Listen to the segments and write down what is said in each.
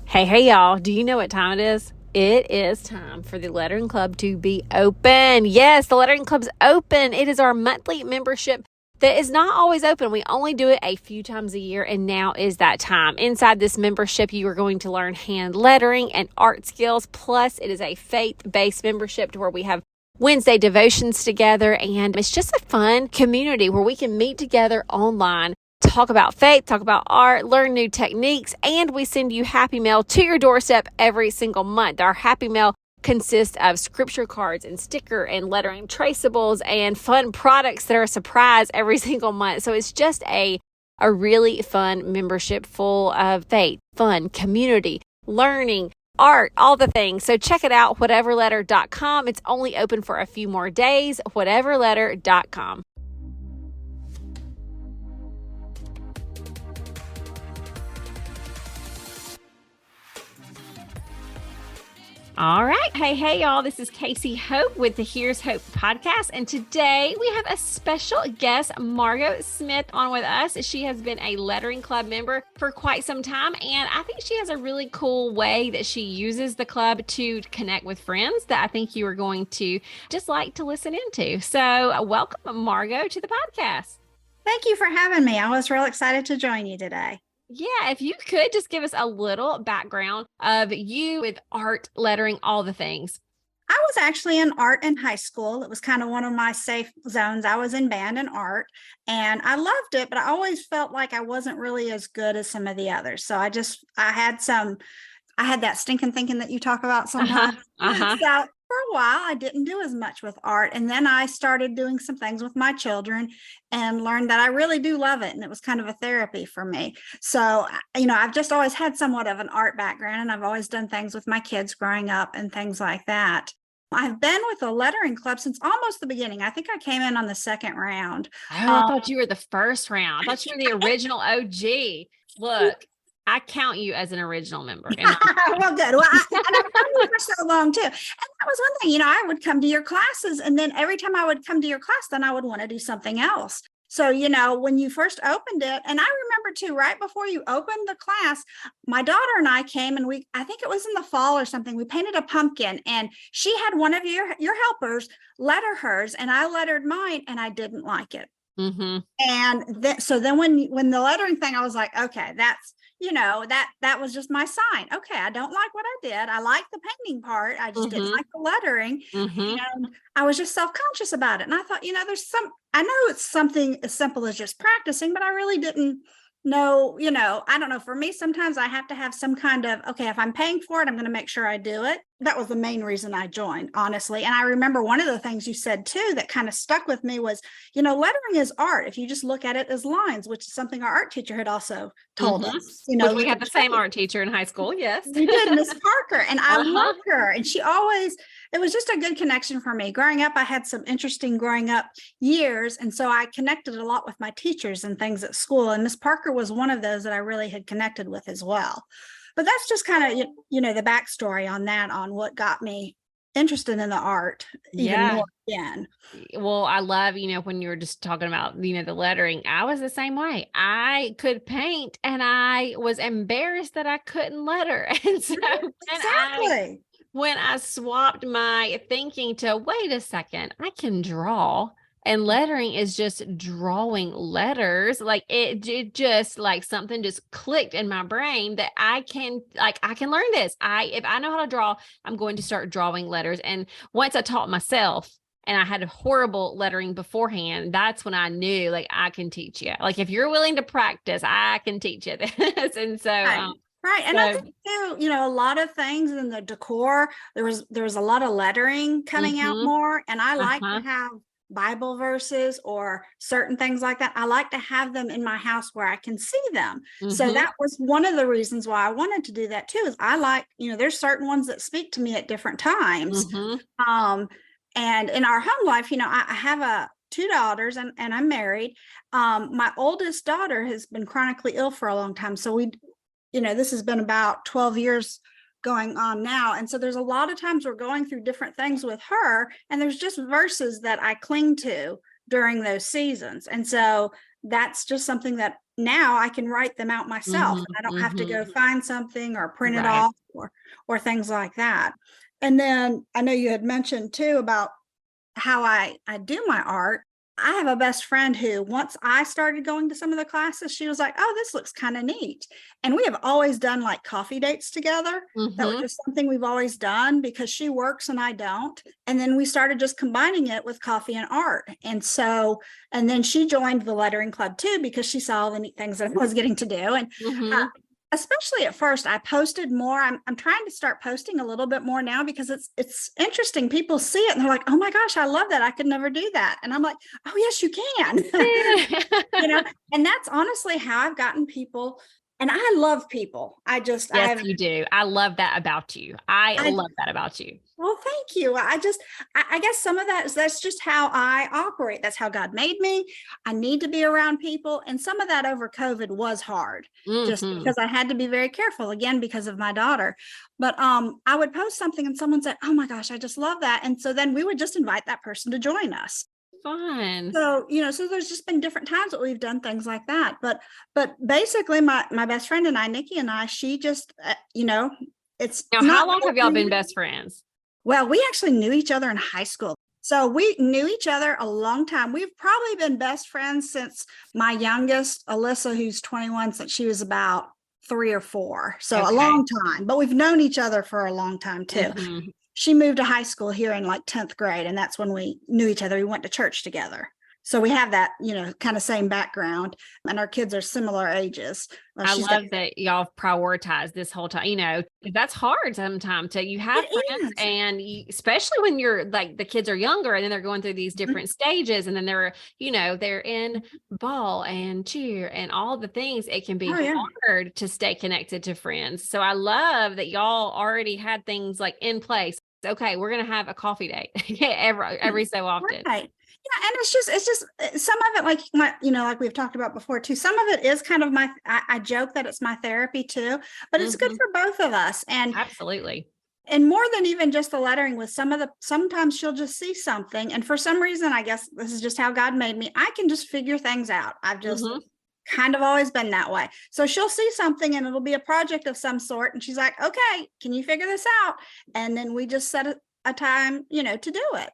Hey, y'all. Do you know what time it is? It is time for the Lettering Club to be open. Yes, the Lettering Club's open. It is our monthly membership that is not always open. We only do it a few times a year, and now is that time. Inside this membership, you are going to learn hand lettering and art skills. Plus, it is a faith-based membership to where we have Wednesday devotions together, and it's just a fun community where we can meet together online, talk about faith, talk about art, learn new techniques, and we send you Happy Mail to your doorstep every single month. Our Happy Mail consists of scripture cards and sticker and lettering traceables and fun products that are a surprise every single month. So it's just a really fun membership full of faith, fun, community, learning, art, all the things. So check it out, whateverletter.com. It's only open for a few more days, whateverletter.com. All right. Hey, y'all. This is Casey Hope with the Here's Hope podcast. And today we have a special guest, Margo Smith, on with us. She has been a Lettering Club member for quite some time. And I think she has a really cool way that she uses the club to connect with friends that I think you are going to just like to listen into. So welcome, Margo, to the podcast. Thank you for having me. I was real excited to join you today. Yeah, if you could just give us a little background of you with art, lettering, all the things. I was actually in art in high school. It was kind of one of my safe zones. I was in band and art, and I loved it, but I always felt like I wasn't really as good as some of the others. So I had that stinking thinking that you talk about sometimes. So for a while, I didn't do as much with art. And then I started doing some things with my children and learned that I really do love it. And it was kind of a therapy for me. So, I've just always had somewhat of an art background, and I've always done things with my kids growing up and things like that. I've been with the Lettering Club since almost the beginning. I think I came in on the second round. Oh, I thought you were the first round. I thought you were the original OG. Look, I count you as an original member. Well, good. Well, I've known you for so long too. And that was one thing, I would come to your classes, and then every time I would come to your class, then I would want to do something else. So, when you first opened it, and I remember too, right before you opened the class, my daughter and I came, and I think it was in the fall or something, we painted a pumpkin, and she had one of your helpers letter hers, and I lettered mine, and I didn't like it. Mm-hmm. And so then when the lettering thing, I was like, okay, that's, that was just my sign. Okay, I don't like what I did. I like the painting part. I just didn't like the lettering. And I was just self-conscious about it. And I thought, I know it's something as simple as just practicing, but I really didn't know, I don't know. For me, sometimes I have to have some kind of, okay, if I'm paying for it, I'm going to make sure I do it. That was the main reason I joined, honestly. And I remember one of the things you said too, that kind of stuck with me was, lettering is art. If you just look at it as lines, which is something our art teacher had also told us, we had the same art teacher in high school. Yes, we did, Miss Parker. And I love her. And it was just a good connection for me. Growing up, I had some interesting growing up years. And so I connected a lot with my teachers and things at school. And Miss Parker was one of those that I really had connected with as well. But that's just kind of, the backstory on that, on what got me interested in the art even more again. Well, I love, when you were just talking about, the lettering, I was the same way. I could paint, and I was embarrassed that I couldn't letter. And so exactly. When I swapped my thinking to, wait a second, I can draw. And lettering is just drawing letters. Like it just like something just clicked in my brain that I can learn this. If I know how to draw, I'm going to start drawing letters. And once I taught myself, and I had horrible lettering beforehand, that's when I knew, like, I can teach you. Like, if you're willing to practice, I can teach you this. And so, right. And I think too, a lot of things in the decor, there was a lot of lettering coming out more. And I like to have Bible verses or certain things like that. I like to have them in my house where I can see them. So that was one of the reasons why I wanted to do that too, is I like, there's certain ones that speak to me at different times. And in our home life, I have two daughters, and I'm married. My oldest daughter has been chronically ill for a long time. So this has been about 12 years going on now. And so there's a lot of times we're going through different things with her, and there's just verses that I cling to during those seasons. And so that's just something that now I can write them out myself. I don't have to go find something or print it off or things like that. And then I know you had mentioned too about how I do my art. I have a best friend who, once I started going to some of the classes, she was like, "Oh, this looks kind of neat." And we have always done like coffee dates together. That was just something we've always done because she works and I don't. And then we started just combining it with coffee and art. And so, and then she joined the lettering club too, because she saw all the neat things that I was getting to do. And especially at first, I posted more. I'm trying to start posting a little bit more now because it's interesting. People see it and they're like, "Oh my gosh, I love that. I could never do that." And I'm like, "Oh yes, you can." And that's honestly how I've gotten people. And I love people. Yes, you do. I love that about you. I love that about you. Well, thank you. I guess some of that's just how I operate. That's how God made me. I need to be around people. And some of that over COVID was hard, just because I had to be very careful, again, because of my daughter. But I would post something and someone said, "Oh my gosh, I just love that." And so then we would just invite that person to join us. Fun. So, so there's just been different times that we've done things like that. But basically my best friend and I, Nikki and I, she just, it's now, how long have y'all been best friends? Well, we actually knew each other in high school. So we knew each other a long time. We've probably been best friends since my youngest, Alyssa, who's 21, since she was about 3 or 4. So a long time, but we've known each other for a long time too. She moved to high school here in like 10th grade. And that's when we knew each other. We went to church together. So we have that, kind of same background, and our kids are similar ages. I love that y'all prioritize this whole time. That's hard sometimes you have friends and especially when you're like the kids are younger and then they're going through these different stages and then they're in ball and cheer and all the things. It can be hard to stay connected to friends. So I love that y'all already had things like in place. Okay, we're going to have a coffee date every so often. Right. Yeah, and it's just some of it, like we've talked about before too. Some of it is kind of I joke that it's my therapy too, but it's good for both of us. And absolutely. And more than even just the lettering, with sometimes she'll just see something, and for some reason, I guess this is just how God made me, I can just figure things out. I've just kind of always been that way. So she'll see something and it'll be a project of some sort, and she's like, "Okay, can you figure this out?" And then we just set a time, to do it.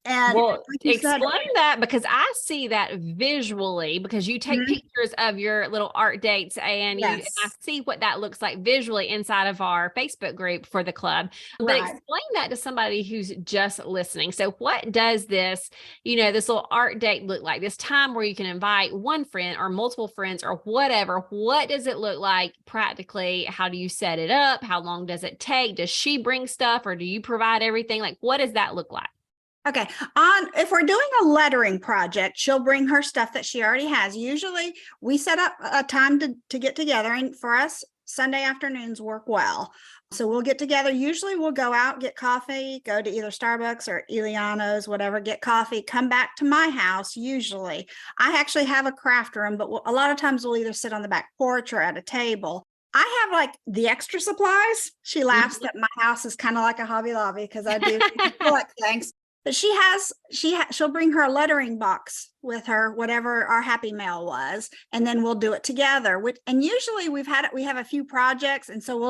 And well, explain that, because I see that visually, because you take pictures of your little art dates and I see what that looks like visually inside of our Facebook group for the club. But explain that to somebody who's just listening. So what does this little art date look like? This time where you can invite one friend or multiple friends or whatever. What does it look like practically? How do you set it up? How long does it take? Does she bring stuff or do you provide everything? Like, what does that look like? Okay. If we're doing a lettering project, she'll bring her stuff that she already has. Usually we set up a time to get together, and for us, Sunday afternoons work well. So we'll get together. Usually we'll go out, get coffee, go to either Starbucks or Eliano's, whatever, get coffee, come back to my house. Usually I actually have a craft room, but a lot of times we'll either sit on the back porch or at a table. I have like the extra supplies. She laughs that my house is kind of like a Hobby Lobby because I do collect things. But she'll bring her lettering box with her, whatever our Happy Mail was, and then we'll do it together. And usually we have a few projects, and so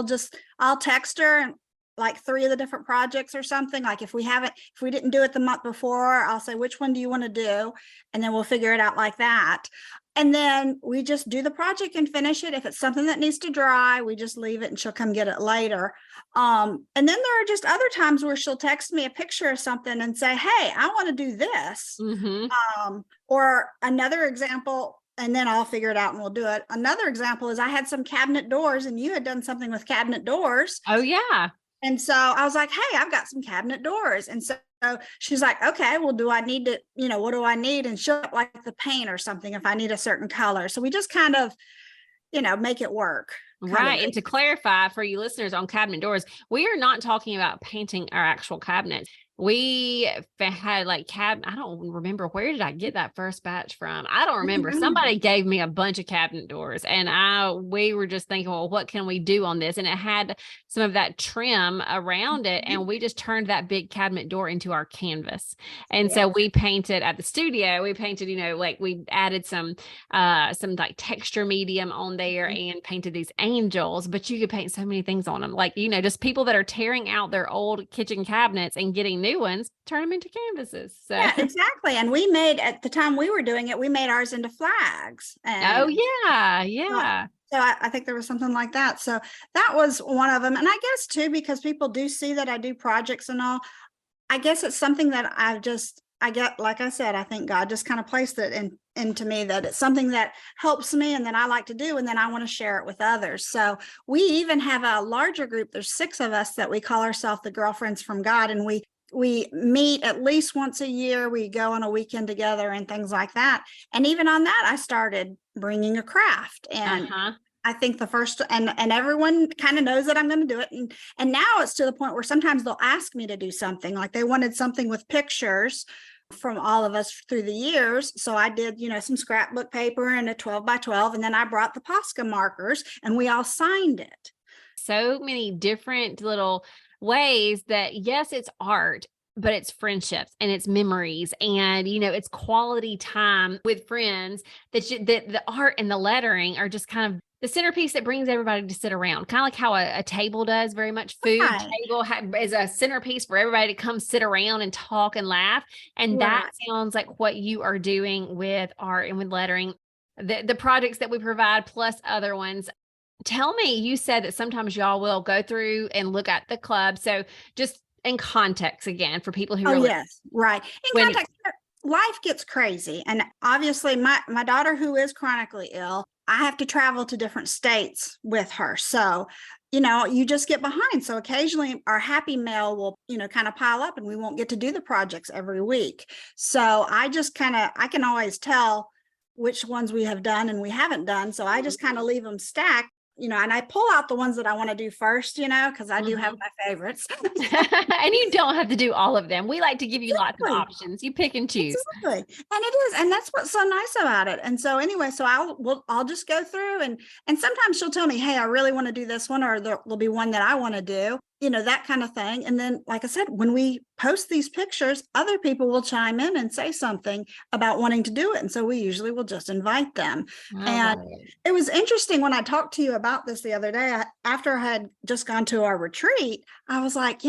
I'll text her like 3 of the different projects or something. Like if we didn't do it the month before, I'll say, "Which one do you want to do?" And then we'll figure it out like that. And then we just do the project and finish it. If it's something that needs to dry, we just leave it and she'll come get it later. And then there are just other times where she'll text me a picture of something and say, "Hey, I want to do this." Or another example, and then I'll figure it out and we'll do it. Another example is I had some cabinet doors and you had done something with cabinet doors. Oh, yeah. And so I was like, "Hey, I've got some cabinet doors." And so she's like, "Okay, well, do I need to, what do I need?" And she'll like the paint or something if I need a certain color. So we just kind of, make it work. Right. And to clarify for you listeners on cabinet doors, we are not talking about painting our actual cabinets. We had like I don't remember, where did I get that first batch from? I don't remember. Somebody gave me a bunch of cabinet doors, and we were just thinking, well, what can we do on this? And it had some of that trim around it, and we just turned that big cabinet door into our canvas. And so we painted at the studio. We painted, like we added some like texture medium on there and painted these angels. But you could paint so many things on them, like just people that are tearing out their old kitchen cabinets and getting new ones, turn them into canvases. So yeah, exactly. And we made, at the time we were doing it, we made ours into flags. And yeah. So I think there was something like that. So that was one of them. And I guess too, because people do see that I do projects and all, I guess it's something that I get, like I said, I think God just kind of placed it into me, that it's something that helps me and then I like to do, and then I want to share it with others. So we even have a larger group. There's 6 of us that we call ourselves the Girlfriends from God, and we meet at least once a year. We go on a weekend together and things like that. And even on that, I started bringing a craft, and I think the first, and everyone kind of knows that I'm going to do it. And now it's to the point where sometimes they'll ask me to do something, like they wanted something with pictures from all of us through the years. So I did, some scrapbook paper and a 12 by 12. And then I brought the Posca markers and we all signed it. So many different little ways that, yes, it's art, but it's friendships and it's memories, and it's quality time with friends. That the art and the lettering are just kind of the centerpiece that brings everybody to sit around, kind of like how a table does. Very much food table is a centerpiece for everybody to come sit around and talk and laugh. And that sounds like what you are doing with art and with lettering, the projects that we provide plus other ones. Tell me, you said that sometimes y'all will go through and look at the club. So just in context again, for people who yes, right. In context, life gets crazy. And obviously my daughter, who is chronically ill, I have to travel to different states with her. So, you just get behind. So occasionally our happy mail will, kind of pile up and we won't get to do the projects every week. So I can always tell which ones we have done and we haven't done. So I just kind of leave them stacked. And I pull out the ones that I want to do first, because I do have my favorites. And you don't have to do all of them. We like to give you lots of options. You pick and choose. Exactly. And it is. And that's what's so nice about it. And so anyway, so I'll just go through and sometimes she'll tell me, hey, I really want to do this one, or there'll be one that I want to do, that kind of thing. And then, like I said, when we post these pictures, other people will chime in and say something about wanting to do it. And so we usually will just invite them. And it was interesting when I talked to you about this the other day, after I had just gone to our retreat, I was like,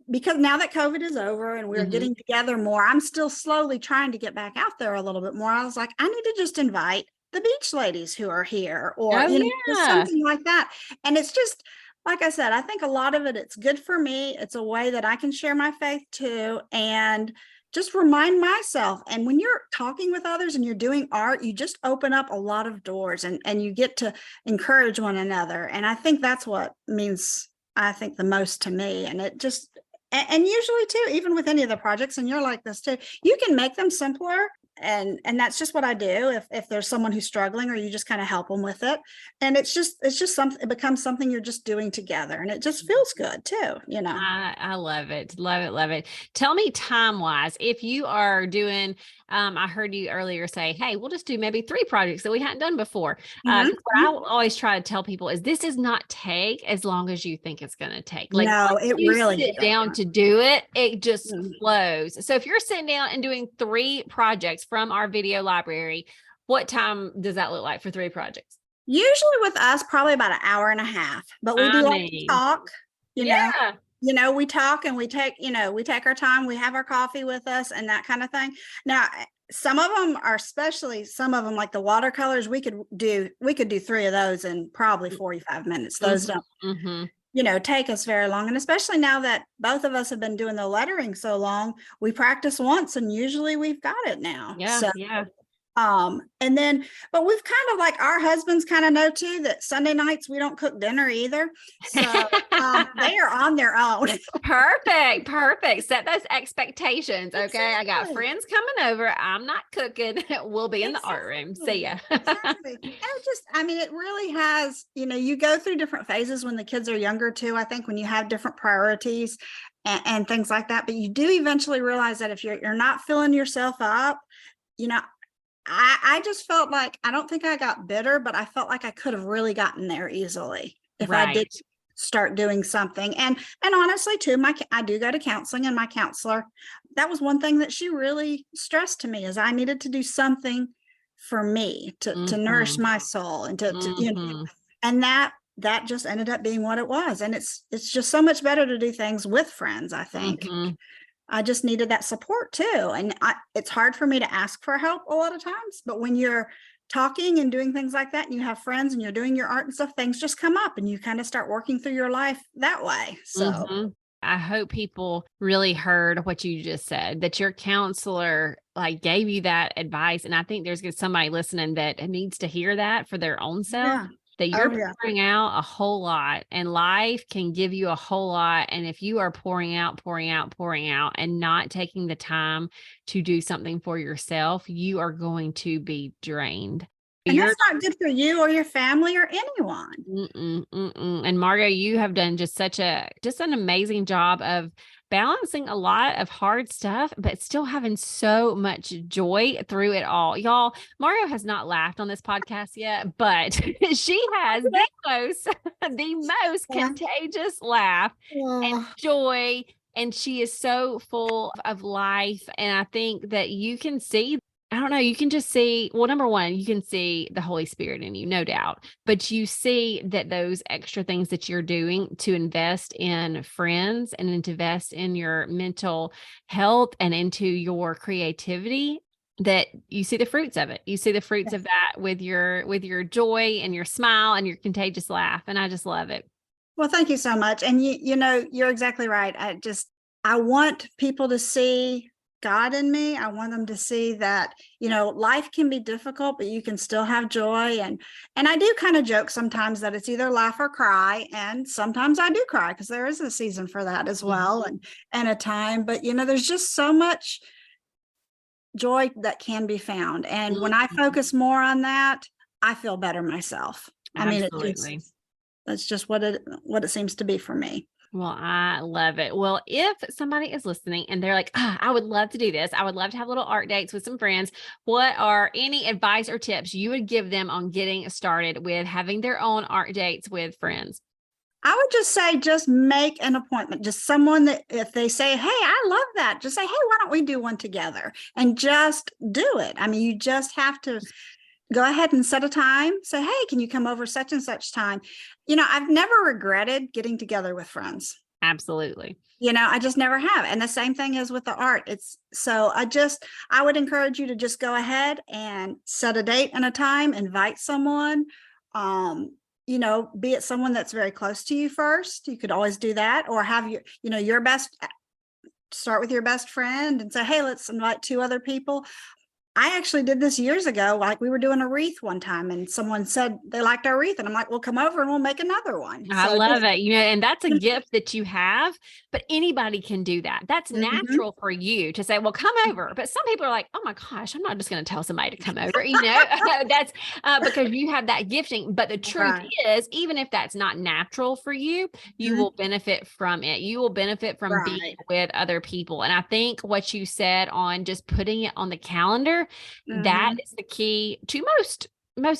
because now that COVID is over and we're getting together more, I'm still slowly trying to get back out there a little bit more. I was like, I need to just invite the beach ladies who are here, or something like that. And it's just, like I said, I think a lot of it, it's good for me. It's a way that I can share my faith too, and just remind myself. And when you're talking with others and you're doing art, you just open up a lot of doors, and you get to encourage one another. And I think that's what means, I think, the most to me. And it just, and usually too, even with any of the projects, and you're like this too, you can make them simpler. And that's just what I do. If there's someone who's struggling, or you just kind of help them with it. And it's just something, it becomes something you're just doing together, and it just feels good too, I love it. Love it. Love it. Tell me, time wise, if you are doing, I heard you earlier say, hey, we'll just do maybe 3 projects that we hadn't done before. What I always try to tell people is this does not take as long as you think it's going to take. Like, no, it really sit down to do it. It just flows. So if you're sitting down and doing 3 projects from our video library, what time does that look like for 3 projects? Usually with us, probably about an hour and a half, but we do like to talk, we talk and we take our time, we have our coffee with us and that kind of thing. Now, some of them are, especially some of them, like the watercolors, we could do 3 of those in probably 45 minutes. Those don't, take us very long. And especially now that both of us have been doing the lettering so long, we practice once and usually we've got it now. Yeah. And then, but we've kind of like, our husbands kind of know too that Sunday nights we don't cook dinner either. So they are on their own. Perfect. Set those expectations. Okay. Exactly. I got friends coming over. I'm not cooking. We'll be in the art room. See ya. Exactly. And it just, I mean, it really has, you go through different phases when the kids are younger too. I think when you have different priorities and things like that, but you do eventually realize that if you're not filling yourself up, I just felt like, I don't think I got bitter, but I felt like I could have really gotten there easily if I did start doing something. And honestly too, I do go to counseling, and my counselor, that was one thing that she really stressed to me, is I needed to do something for me to nourish my soul and to and that just ended up being what it was. And it's just so much better to do things with friends, I think. I just needed that support too. And it's hard for me to ask for help a lot of times, but when you're talking and doing things like that and you have friends and you're doing your art and stuff, things just come up and you kind of start working through your life that way. So I hope people really heard what you just said, that your counselor like gave you that advice. And I think there's somebody listening that needs to hear that for their own self. yeah. That you're pouring out a whole lot, and life can give you a whole lot. And if you are pouring out and not taking the time to do something for yourself, you are going to be drained. And that's not good for you or your family or anyone. And Margo, you have done just an amazing job of balancing a lot of hard stuff, but still having so much joy through it all. Y'all, Margo has not laughed on this podcast yet, but she has the most contagious laugh and joy. And she is so full of life. And I think that you can see, I don't know, you can just see, well, number one, you can see the Holy Spirit in you, no doubt, but you see that those extra things that you're doing to invest in friends and to invest in your mental health and into your creativity, that you see the fruits of it. You see the fruits of that with your joy and your smile and your contagious laugh. And I just love it. Well, thank you so much. And you're exactly right. I want people to see God in me. I want them to see that, life can be difficult, but you can still have joy. And I do kind of joke sometimes that it's either laugh or cry. And sometimes I do cry, because there is a season for that as well, and a time. But, there's just so much joy that can be found. And when I focus more on that, I feel better myself. Absolutely. I mean, that's just what it seems to be for me. Well, I love it. Well, if somebody is listening and they're like, I would love to do this, I would love to have little art dates with some friends, what are any advice or tips you would give them on getting started with having their own art dates with friends? I would just say, just make an appointment. Just someone that, if they say, hey, I love that, just say, hey, why don't we do one together? And just do it. I mean, you just have to go ahead and set a time. Say, hey, can you come over such and such time? I've never regretted getting together with friends. Absolutely. I just never have. And the same thing is with the art. I would encourage you to just go ahead and set a date and a time, invite someone, be it someone that's very close to you first. You could always do that, or have your best, start with your best friend and say, hey, let's invite 2 other people. I actually did this years ago. Like, we were doing a wreath one time and someone said they liked our wreath, and I'm like, well, come over and we'll make another one. I love it. And that's a gift that you have, but anybody can do that. That's natural for you to say, well, come over. But some people are like, oh my gosh, I'm not just going to tell somebody to come over. That's because you have that gifting. But the truth is, even if that's not natural for you, you will benefit from it. You will benefit from being with other people. And I think what you said on just putting it on the calendar, that is the key to most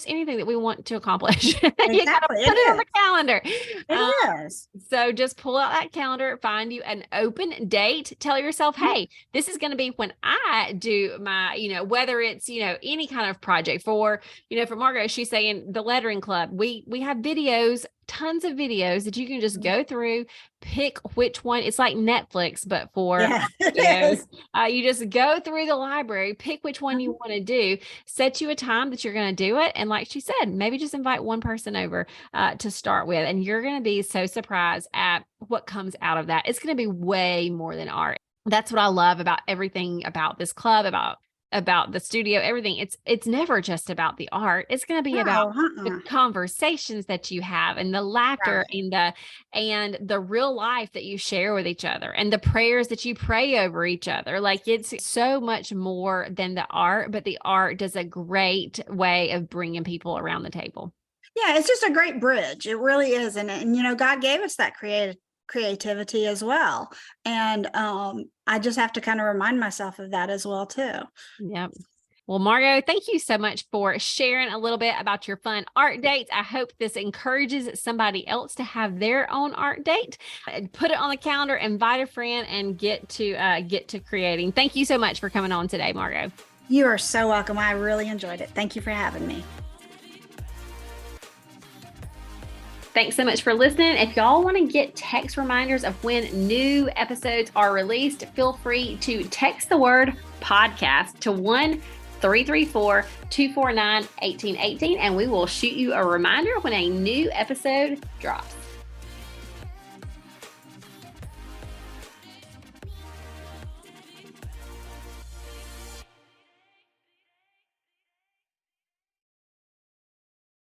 anything that we want to accomplish. Exactly. You gotta put it on the calendar. It is. So just pull out that calendar, find you an open date, tell yourself, hey, this is going to be when I do my, whether it's, any kind of project for Margo, she's saying the lettering club, we have videos, tons of videos that you can just go through, pick which one. It's like Netflix, but for videos. You just go through the library, pick which one you want to do, set you a time that you're going to do it. And like she said, maybe just invite one person over to start with. And you're going to be so surprised at what comes out of that. It's going to be way more than art. That's what I love about everything about this club, about about the studio, everything. It's never just about the art. It's going to be about the conversations that you have and the laughter and the real life that you share with each other and the prayers that you pray over each other. Like, it's so much more than the art, but the art does a great way of bringing people around the table. Yeah, it's just a great bridge. It really is. And you know, God gave us that creativity as well. And I just have to kind of remind myself of that as well too. Yep. Well, Margo, thank you so much for sharing a little bit about your fun art dates. I hope this encourages somebody else to have their own art date. Put it on the calendar, invite a friend, and get to creating. Thank you so much for coming on today, Margo. You are so welcome. I really enjoyed it. Thank you for having me. Thanks so much for listening. If y'all want to get text reminders of when new episodes are released, feel free to text the word podcast to 1-334-249-1818, and we will shoot you a reminder when a new episode drops.